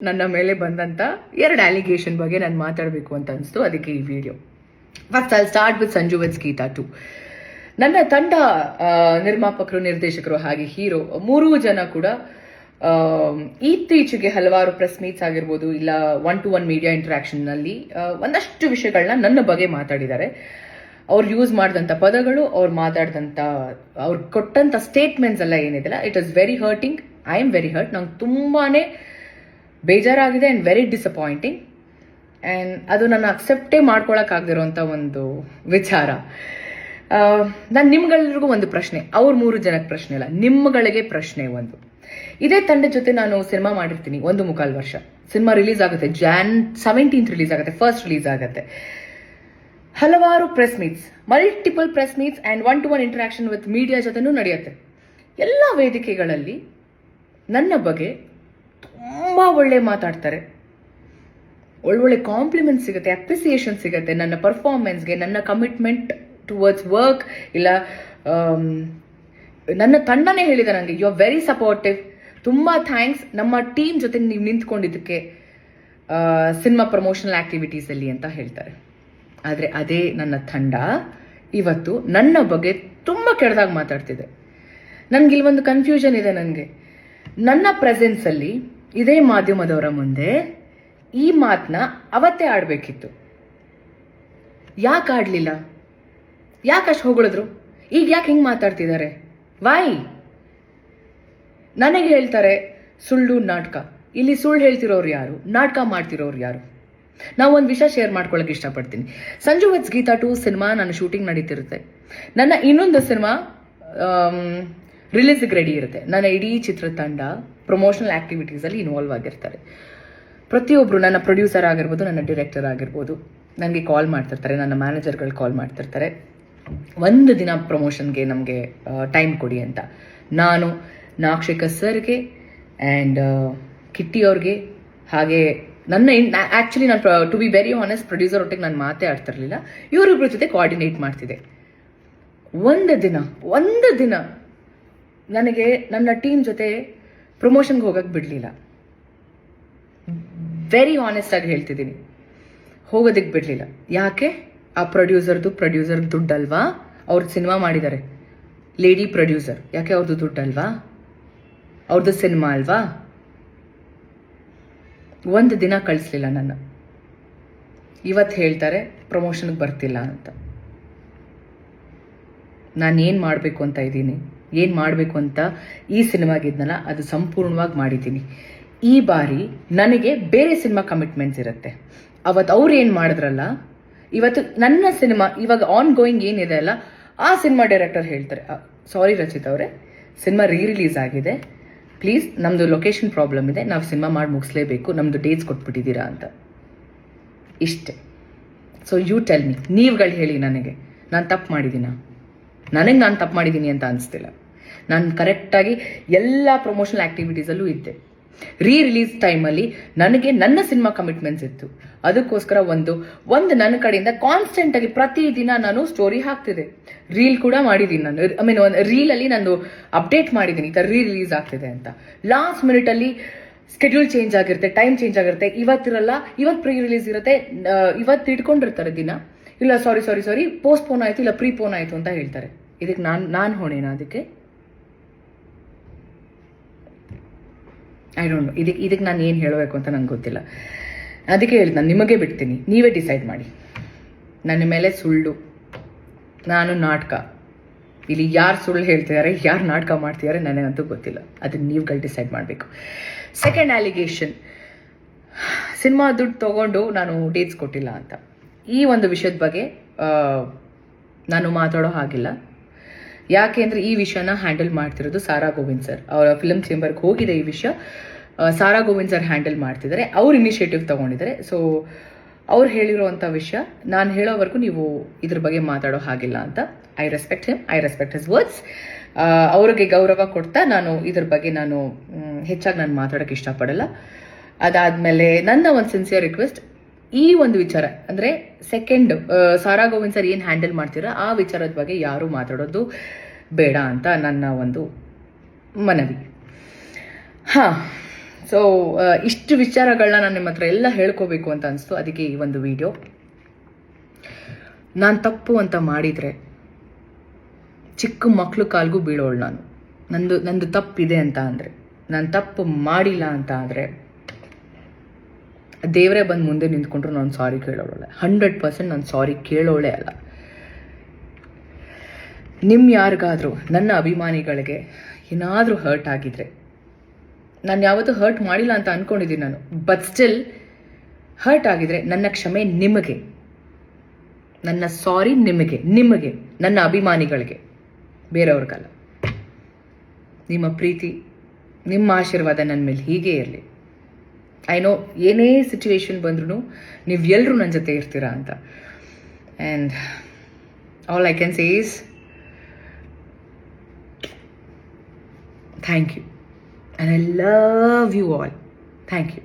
ನನ್ನ ಮೇಲೆ ಬಂದಂತ 2 ಅಲಿಗೇಷನ್ ಬಗ್ಗೆ ನಾನು ಮಾತಾಡಬೇಕು ಅಂತ ಅನಿಸ್ತು. ಅದಕ್ಕೆ ಈ video. First I start with Sanju with Geetha 2. ನನ್ನ ತಂಡ ನಿರ್ಮಾಪಕರು, ನಿರ್ದೇಶಕರು ಹಾಗೆ ಹೀರೋ 3 ಜನ ಕೂಡ ಇತ್ತೀಚೆಗೆ ಹಲವಾರು ಪ್ರೆಸ್ ಮೀಟ್ಸ್ ಆಗಿರ್ಬೋದು, ಇಲ್ಲ 1-to-1 ಮೀಡಿಯಾ ಇಂಟರಾಕ್ಷನ್ ನಲ್ಲಿ ಒಂದಷ್ಟು ವಿಷಯಗಳನ್ನ ನನ್ನ ಬಗ್ಗೆ ಮಾತಾಡಿದ್ದಾರೆ. ಅವ್ರು ಯೂಸ್ ಮಾಡಿದಂಥ ಪದಗಳು, ಅವ್ರು ಮಾತಾಡಿದಂಥ, ಅವ್ರು ಕೊಟ್ಟಂತ ಸ್ಟೇಟ್ಮೆಂಟ್ಸ್ ಎಲ್ಲ ಏನಿದೆಲ್ಲ, it is very hurting. I am very hurt. ನಂಗೆ ತುಂಬಾನೇ ಬೇಜಾರಾಗಿದೆ ಆ್ಯಂಡ್ ವೆರಿ ಡಿಸಪಾಯಿಂಟಿಂಗ್. ಆ್ಯಂಡ್ ಅದು ನನ್ನ ಅಕ್ಸೆಪ್ಟೇ ಮಾಡ್ಕೊಳಕ್ಕಾಗದಿರೋಂಥ ಒಂದು ವಿಚಾರ. ನಾನು ನಿಮ್ಗೆಲ್ರಿಗೂ ಒಂದು ಪ್ರಶ್ನೆ, ಅವ್ರ 3 ಜನಕ್ಕೆ ಪ್ರಶ್ನೆ ಇಲ್ಲ, ನಿಮ್ಗಳಿಗೆ ಪ್ರಶ್ನೆ ಒಂದು. ಇದೇ ತಂಡದ ಜೊತೆ ನಾನು ಸಿನಿಮಾ ಮಾಡಿರ್ತೀನಿ 1.25 ವರ್ಷ. ಸಿನಿಮಾ ರಿಲೀಸ್ ಆಗುತ್ತೆ Jan 17th ರಿಲೀಸ್ ಆಗುತ್ತೆ, ಫಸ್ಟ್ ರಿಲೀಸ್ ಆಗುತ್ತೆ. ಹಲವಾರು press meets, multiple press meets and 1-to-1 interaction with media ಜೊತೆನೂ ನಡೆಯುತ್ತೆ. ಎಲ್ಲ ವೇದಿಕೆಗಳಲ್ಲಿ ನನ್ನ ಬಗ್ಗೆ ತುಂಬ ಒಳ್ಳೆ ಮಾತಾಡ್ತಾರೆ, ಒಳ್ಳೊಳ್ಳೆ ಕಾಂಪ್ಲಿಮೆಂಟ್ ಸಿಗುತ್ತೆ, ಅಪ್ರಿಸಿಯೇಷನ್ ಸಿಗುತ್ತೆ ನನ್ನ ಪರ್ಫಾರ್ಮೆನ್ಸ್ಗೆ, ನನ್ನ ಕಮಿಟ್ಮೆಂಟ್ ಟುವರ್ಡ್ಸ್ ವರ್ಕ್. ಇಲ್ಲ ನನ್ನ ತಂಡನೇ ಹೇಳಿದೆ ನನಗೆ, ಯು ಆರ್ ವೆರಿ ಸಪೋರ್ಟಿವ್, ತುಂಬ ಥ್ಯಾಂಕ್ಸ್ ನಮ್ಮ ಟೀಮ್ ಜೊತೆ ನೀವು ನಿಂತ್ಕೊಂಡಿದ್ದಕ್ಕೆ ಸಿನಿಮಾ ಪ್ರಮೋಷನಲ್ ಆಕ್ಟಿವಿಟೀಸಲ್ಲಿ ಅಂತ ಹೇಳ್ತಾರೆ. ಆದರೆ ಅದೇ ನನ್ನ ತಂಡ ಇವತ್ತು ನನ್ನ ಬಗ್ಗೆ ತುಂಬ ಕೆಟ್ಟದಾಗಿ ಮಾತಾಡ್ತಿದೆ. ನನಗೆ ಒಂದು ಕನ್ಫ್ಯೂಷನ್ ಇದೆ. ನನಗೆ ನನ್ನ ಪ್ರೆಸೆನ್ಸಲ್ಲಿ ಇದೇ ಮಾಧ್ಯಮದವರ ಮುಂದೆ ಈ ಮಾತನ್ನ ಅವತ್ತೇ ಆಡಬೇಕಿತ್ತು. ಯಾಕೆ ಆಡಲಿಲ್ಲ? ಯಾಕೆ ಅಷ್ಟು ಹೊಗಳಿದ್ರು? ಈಗ ಯಾಕೆ ಹಿಂಗೆ ಮಾತಾಡ್ತಿದ್ದಾರೆ? ವೈ? ನನಗೆ ಹೇಳ್ತಾರೆ ಸುಳ್ಳು ನಾಟಕ. ಇಲ್ಲಿ ಸುಳ್ಳು ಹೇಳ್ತಿರೋರು ಯಾರು? ನಾಟಕ ಮಾಡ್ತಿರೋರು ಯಾರು? ನಾವು ಒಂದು ವಿಷಯ ಶೇರ್ ಮಾಡ್ಕೊಳ್ಳೋಕೆ ಇಷ್ಟಪಡ್ತೀನಿ. ಸಂಜು ವಿತ್ ಗೀತಾ 2 ಸಿನಿಮಾ ನನ್ನ ಶೂಟಿಂಗ್ ನಡೀತಿರುತ್ತೆ. ನನ್ನ ಇನ್ನೊಂದು ಸಿನಿಮಾ ರಿಲೀಸ್ಗೆ ರೆಡಿ ಇರುತ್ತೆ. ನನ್ನ ಇಡೀ ಚಿತ್ರತಂಡ ಪ್ರಮೋಷನಲ್ ಆಕ್ಟಿವಿಟೀಸಲ್ಲಿ ಇನ್ವಾಲ್ವ್ ಆಗಿರ್ತಾರೆ. ಪ್ರತಿಯೊಬ್ಬರು, ನನ್ನ ಪ್ರೊಡ್ಯೂಸರ್ ಆಗಿರ್ಬೋದು, ನನ್ನ ಡೈರೆಕ್ಟರ್ ಆಗಿರ್ಬೋದು, ನನಗೆ ಕಾಲ್ ಮಾಡ್ತಿರ್ತಾರೆ, ನನ್ನ ಮ್ಯಾನೇಜರ್ಗಳು ಕಾಲ್ ಮಾಡ್ತಿರ್ತಾರೆ, ಒಂದು ದಿನ ಪ್ರಮೋಷನ್ಗೆ ನಮಗೆ ಟೈಮ್ ಕೊಡಿ ಅಂತ. ನಾನು ನಾಕ್ಷಿಕ ಸರ್ಗೆ ಆ್ಯಂಡ್ ಕಿಟ್ಟಿ ಅವ್ರಿಗೆ, ಹಾಗೆ ನನ್ನ ಆ್ಯಕ್ಚುಲಿ ನಾನು to be very honest producer ಒಟ್ಟಿಗೆ ನಾನು ಮಾತೇ ಆಡ್ತಿರ್ಲಿಲ್ಲ, ಇವರಿಬ್ಬರ ಜೊತೆ ಕೋಆರ್ಡಿನೇಟ್ ಮಾಡ್ತಿದ್ದೆ. ಒಂದು ದಿನ ನನಗೆ ನನ್ನ ಟೀಮ್ ಜೊತೆ ಪ್ರಮೋಷನ್ಗೆ ಹೋಗಕ್ಕೆ ಬಿಡಲಿಲ್ಲ. ವೆರಿ ಆನೆಸ್ಟ್ ಆಗಿ ಹೇಳ್ತಿದ್ದೀನಿ, ಹೋಗೋದಕ್ಕೆ ಬಿಡಲಿಲ್ಲ. ಯಾಕೆ? ಆ ಪ್ರೊಡ್ಯೂಸರ್ ದುಡ್ಡಲ್ವಾ? ಅವ್ರದ್ದು ಸಿನಿಮಾ ಮಾಡಿದ್ದಾರೆ, ಲೇಡಿ ಪ್ರೊಡ್ಯೂಸರ್, ಯಾಕೆ ಅವ್ರದ್ದು ದುಡ್ಡಲ್ವಾ? ಅವ್ರದ್ದು ಸಿನಿಮಾ ಅಲ್ವಾ? ಒಂದು ದಿನ ಕಳಿಸ್ಲಿಲ್ಲ ನನ್ನ. ಇವತ್ತು ಹೇಳ್ತಾರೆ ಪ್ರಮೋಷನ್ಗೆ ಬರ್ತಿಲ್ಲ ಅಂತ. ನಾನು ಏನು ಮಾಡಬೇಕು ಅಂತ ಇದ್ದೀನಿ, ಏನು ಮಾಡಬೇಕು ಅಂತ ಈ ಸಿನಿಮಾಗಿದ್ನಲ್ಲ ಅದು ಸಂಪೂರ್ಣವಾಗಿ ಮಾಡಿದ್ದೀನಿ. ಈ ಬಾರಿ ನನಗೆ ಬೇರೆ ಸಿನಿಮಾ ಕಮಿಟ್ಮೆಂಟ್ಸ್ ಇರುತ್ತೆ. ಅವತ್ತು ಅವ್ರು ಏನು ಮಾಡಿದ್ರಲ್ಲ, ಇವತ್ತು ನನ್ನ ಸಿನಿಮಾ ಇವಾಗ ಆನ್ ಗೋಯಿಂಗ್ ಏನಿದೆ ಅಲ್ಲ, ಆ ಸಿನಿಮಾ ಡೈರೆಕ್ಟರ್ ಹೇಳ್ತಾರೆ, ಸಾರಿ ರಚಿತ್ ಅವರೇ, ಸಿನಿಮಾ ರಿಲೀಸ್ ಆಗಿದೆ, ಪ್ಲೀಸ್ ನಮ್ಮದು ಲೊಕೇಶನ್ ಪ್ರಾಬ್ಲಮ್ ಇದೆ, ನಾವು ಸಿನಿಮಾ ಮಾಡಿ ಮುಗಿಸ್ಲೇಬೇಕು, ನಮ್ಮದು ಡೇಟ್ಸ್ ಕೊಟ್ಬಿಟ್ಟಿದ್ದೀರಾ ಅಂತ. ಇಷ್ಟೇ. ಸೊ ಯು ಟೆಲ್ ಮಿ, ನೀವುಗಳು ಹೇಳಿ ನನಗೆ, ನಾನು ತಪ್ಪು ಮಾಡಿದ್ದೀನ? ನನಗೆ ನಾನು ತಪ್ಪು ಮಾಡಿದ್ದೀನಿ ಅಂತ ಅನಿಸ್ತಿಲ್ಲ. ನಾನು ಕರೆಕ್ಟಾಗಿ ಎಲ್ಲ ಪ್ರಮೋಷನಲ್ ಆ್ಯಕ್ಟಿವಿಟೀಸಲ್ಲೂ ಇದ್ದೆ. ರಿಲೀಸ್ ಟೈಮಲ್ಲಿ ನನಗೆ ನನ್ನ ಸಿನಿಮಾ ಕಮಿಟ್ಮೆಂಟ್ಸ್ ಇತ್ತು. ಅದಕ್ಕೋಸ್ಕರ ಒಂದು ನನ್ನ ಕಡೆಯಿಂದ ಕಾನ್ಸ್ಟೆಂಟಾಗಿ ಪ್ರತಿದಿನ ನಾನು ಸ್ಟೋರಿ ಹಾಕ್ತಿದ್ದೆ, ರೀಲ್ ಕೂಡ ಮಾಡಿದ್ದೀನಿ. ನಾನು ಒಂದು ರೀಲಲ್ಲಿ ನಾನು ಅಪ್ಡೇಟ್ ಮಾಡಿದ್ದೀನಿ, ಈ ಥರ ರಿಲೀಸ್ ಆಗ್ತಿದೆ ಅಂತ. ಲಾಸ್ಟ್ ಮಿನಿಟಲ್ಲಿ ಸ್ಕೆಡ್ಯೂಲ್ ಚೇಂಜ್ ಆಗಿರುತ್ತೆ, ಟೈಮ್ ಚೇಂಜ್ ಆಗಿರುತ್ತೆ, ಇವತ್ತಿರಲ್ಲ, ಇವತ್ತು ಪ್ರೀ ರಿಲೀಸ್ ಇರುತ್ತೆ, ಇವತ್ತು ಇಟ್ಕೊಂಡಿರ್ತಾರೆ ದಿನ, ಇಲ್ಲ ಸಾರಿ ಪೋಸ್ಟ್ಪೋನ್ ಆಯಿತು, ಇಲ್ಲ ಪ್ರೀಪೋನ್ ಆಯಿತು ಅಂತ ಹೇಳ್ತಾರೆ. ಇದಕ್ಕೆ ನಾನು ಹೊಣೆನಾ? ಅದಕ್ಕೆ ಐ ಡೋಂಟ್ ನೋ. ಇದಕ್ಕೆ ನಾನು ಏನು ಹೇಳಬೇಕು ಅಂತ ನಂಗೆ ಗೊತ್ತಿಲ್ಲ. ಅದಕ್ಕೆ ಹೇಳಿದ್, ನಾನು ನಿಮಗೆ ಬಿಡ್ತೀನಿ, ನೀವೇ ಡಿಸೈಡ್ ಮಾಡಿ. ನನ್ನ ಮೇಲೆ ಸುಳ್ಳು, ನಾನು ನಾಟಕ, ಇಲ್ಲಿ ಯಾರು ಸುಳ್ಳು ಹೇಳ್ತಿದ್ದಾರೆ, ಯಾರು ನಾಟಕ ಮಾಡ್ತಿದ್ದಾರೆ ನನಗಂತೂ ಗೊತ್ತಿಲ್ಲ. ಅದನ್ನು ನೀವುಗಳು ಡಿಸೈಡ್ ಮಾಡಬೇಕು. ಸೆಕೆಂಡ್ ಅಲಿಗೇಷನ್, ಸಿನಿಮಾ ದುಡ್ಡು ತೊಗೊಂಡು ನಾನು ಡೇಟ್ಸ್ ಕೊಟ್ಟಿಲ್ಲ ಅಂತ. ಈ ಒಂದು ವಿಷಯದ ಬಗ್ಗೆ ನಾನು ಮಾತಾಡೋ ಹಾಗಿಲ್ಲ. ಯಾಕೆ ಅಂದರೆ ಈ ವಿಷಯನ ಹ್ಯಾಂಡಲ್ ಮಾಡ್ತಿರೋದು ಸಾರಾ ಗೋವಿಂದ್ ಸರ್. ಅವರ ಫಿಲ್ಮ್ ಚೇಂಬರ್ಗೆ ಹೋಗಿದೆ ಈ ವಿಷಯ, ಸಾರಾ ಗೋವಿಂದ್ ಸರ್ ಹ್ಯಾಂಡಲ್ ಮಾಡ್ತಿದ್ದಾರೆ, ಅವ್ರು ಇನಿಷಿಯೇಟಿವ್ ತೊಗೊಂಡಿದ್ದಾರೆ. ಸೊ ಅವ್ರು ಹೇಳಿರೋವಂಥ ವಿಷಯ ನಾನು ಹೇಳೋವರೆಗೂ ನೀವು ಇದ್ರ ಬಗ್ಗೆ ಮಾತಾಡೋ ಹಾಗಿಲ್ಲ ಅಂತ. I respect him, I respect his words. ಅವ್ರಿಗೆ ಗೌರವ ಕೊಡ್ತಾ ನಾನು ಇದ್ರ ಬಗ್ಗೆ ಹೆಚ್ಚಾಗಿ ನಾನು ಮಾತಾಡೋಕ್ಕೆ ಇಷ್ಟಪಡಲ್ಲ. ಅದಾದಮೇಲೆ ನನ್ನ ಒಂದು ಸಿನ್ಸಿಯರ್ ರಿಕ್ವೆಸ್ಟ್, ಈ ಒಂದು ವಿಚಾರ ಅಂದರೆ ಸೆಕೆಂಡ್ ಸಾರಾ ಗೋವಿಂದ್ ಸರ್ ಏನು ಹ್ಯಾಂಡಲ್ ಮಾಡ್ತೀರಾ ಆ ವಿಚಾರದ ಬಗ್ಗೆ ಯಾರೂ ಮಾತಾಡೋದು ಬೇಡ ಅಂತ ನನ್ನ ಒಂದು ಮನವಿ. ಹಾಂ, ಸೊ ಇಷ್ಟು ವಿಚಾರಗಳನ್ನ ನಾನು ನಿಮ್ಮ ಹತ್ರ ಎಲ್ಲ ಹೇಳ್ಕೋಬೇಕು ಅಂತ ಅನಿಸ್ತು. ಅದಕ್ಕೆ ಈ ಒಂದು ವಿಡಿಯೋ. ನಾನು ತಪ್ಪು ಅಂತ ಮಾಡಿದರೆ ಚಿಕ್ಕ ಮಕ್ಳು ಕಾಲ್ಗೂ ಬೀಳೋಳು ನಾನು. ನಂದು ತಪ್ಪಿದೆ ಅಂತ ಅಂದರೆ, ನಾನು ತಪ್ಪು ಮಾಡಿಲ್ಲ ಅಂತ ಆದರೆ ದೇವರೇ ಬಂದು ಮುಂದೆ ನಿಂತ್ಕೊಂಡ್ರು ನಾನು ಸಾರಿ ಕೇಳೋಳೆ. 100% ನಾನು ಸಾರಿ ಕೇಳೋಳೆ ಅಲ್ಲ. ಯಾರಿಗಾದರೂ, ನನ್ನ ಅಭಿಮಾನಿಗಳಿಗೆ ಏನಾದರೂ ಹರ್ಟ್ ಆಗಿದ್ರೆ, ನಾನು ಯಾವತ್ತೂ ಹರ್ಟ್ ಮಾಡಿಲ್ಲ ಅಂತ ಅಂದ್ಕೊಂಡಿದ್ದೀನಿ ನಾನು, ಬಟ್ ಸ್ಟಿಲ್ ಹರ್ಟ್ ಆಗಿದ್ರೆ ನನ್ನ ಕ್ಷಮೆ ನಿಮಗೆ, ನನ್ನ ಸಾರಿ ನಿಮಗೆ, ನನ್ನ ಅಭಿಮಾನಿಗಳಿಗೆ, ಬೇರೆಯವ್ರಿಗಲ್ಲ. ನಿಮ್ಮ ಪ್ರೀತಿ, ನಿಮ್ಮ ಆಶೀರ್ವಾದ ನನ್ನ ಮೇಲೆ ಹೀಗೆ ಇರಲಿ. ಐ ನೋ ಏನೇ ಸಿಚುವೇಶನ್ ಬಂದ್ರೂ ನೀವು ಎಲ್ಲರೂ ನನ್ನ ಜೊತೆ ಇರ್ತೀರಾ ಅಂತ. And all I can say is thank you. And I love you all. Thank you.